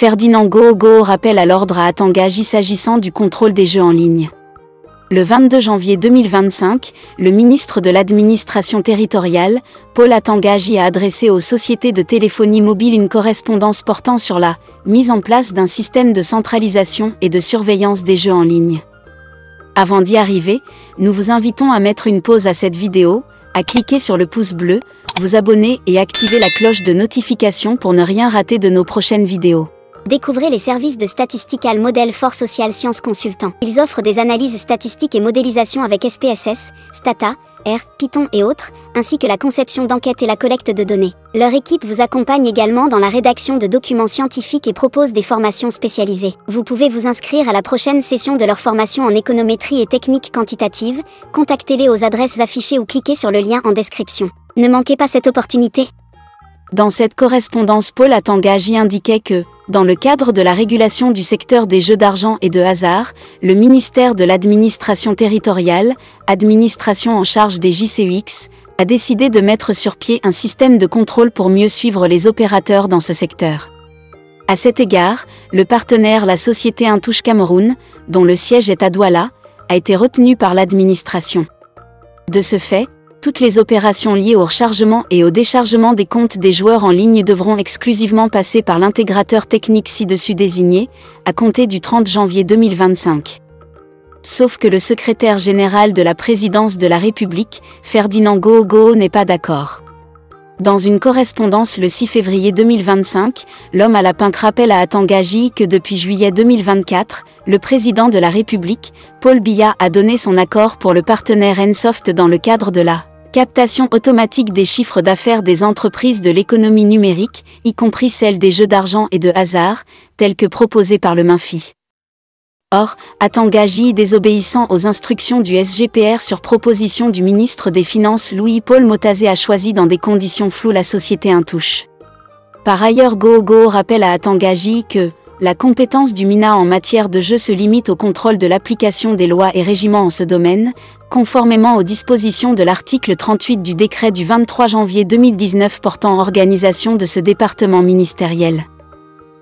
Ferdinand Gogo rappelle à l'ordre à Atangaji s'agissant du contrôle des jeux en ligne. Le 22 janvier 2025, le ministre de l'Administration territoriale, Paul Atangaji, a adressé aux sociétés de téléphonie mobile une correspondance portant sur la mise en place d'un système de centralisation et de surveillance des jeux en ligne. Avant d'y arriver, nous vous invitons à mettre une pause à cette vidéo, à cliquer sur le pouce bleu, vous abonner et activer la cloche de notification pour ne rien rater de nos prochaines vidéos. Découvrez les services de Statistical Model for Social Science Consultant. Ils offrent des analyses statistiques et modélisation avec SPSS, Stata, R, Python et autres, ainsi que la conception d'enquêtes et la collecte de données. Leur équipe vous accompagne également dans la rédaction de documents scientifiques et propose des formations spécialisées. Vous pouvez vous inscrire à la prochaine session de leur formation en économétrie et techniques quantitatives. Contactez-les aux adresses affichées ou cliquez sur le lien en description. Ne manquez pas cette opportunité. Dans cette correspondance, Paul Atangaji indiquait que, dans le cadre de la régulation du secteur des jeux d'argent et de hasard, le ministère de l'Administration territoriale, administration en charge des JCUX, a décidé de mettre sur pied un système de contrôle pour mieux suivre les opérateurs dans ce secteur. À cet égard, le partenaire, la société Intouche Cameroun, dont le siège est à Douala, a été retenu par l'administration. De ce fait, toutes les opérations liées au rechargement et au déchargement des comptes des joueurs en ligne devront exclusivement passer par l'intégrateur technique ci-dessus désigné, à compter du 30 janvier 2025. Sauf que le secrétaire général de la présidence de la République, Ferdinand Gogo, n'est pas d'accord. Dans une correspondance le 6 février 2025, l'homme à la pinte rappelle à Atangaji que depuis juillet 2024, le président de la République, Paul Biya, a donné son accord pour le partenaire Nsoft dans le cadre de la captation automatique des chiffres d'affaires des entreprises de l'économie numérique, y compris celles des jeux d'argent et de hasard, telles que proposées par le MINFI. Or, Atangaji, désobéissant aux instructions du SGPR sur proposition du ministre des Finances Louis-Paul Motazé, a choisi dans des conditions floues la société Intouche. Par ailleurs, Gogo rappelle à Atangaji que la compétence du MINA en matière de jeu se limite au contrôle de l'application des lois et régiments en ce domaine, conformément aux dispositions de l'article 38 du décret du 23 janvier 2019 portant organisation de ce département ministériel.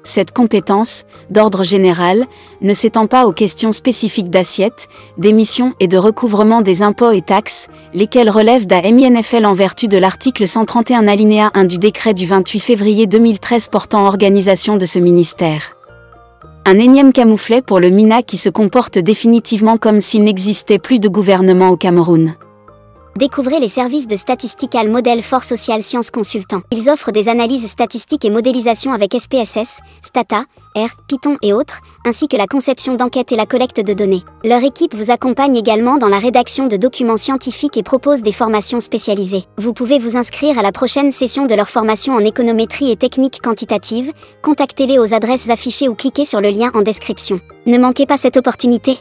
Cette compétence, d'ordre général, ne s'étend pas aux questions spécifiques d'assiette, d'émission et de recouvrement des impôts et taxes, lesquelles relèvent d'AMINFL en vertu de l'article 131 alinéa 1 du décret du 28 février 2013 portant organisation de ce ministère. Un énième camouflet pour le MINA qui se comporte définitivement comme s'il n'existait plus de gouvernement au Cameroun. Découvrez les services de Statistical Model for Social Science Consultant. Ils offrent des analyses statistiques et modélisation avec SPSS, Stata, R, Python et autres, ainsi que la conception d'enquêtes et la collecte de données. Leur équipe vous accompagne également dans la rédaction de documents scientifiques et propose des formations spécialisées. Vous pouvez vous inscrire à la prochaine session de leur formation en économétrie et techniques quantitatives. Contactez-les aux adresses affichées ou cliquez sur le lien en description. Ne manquez pas cette opportunité.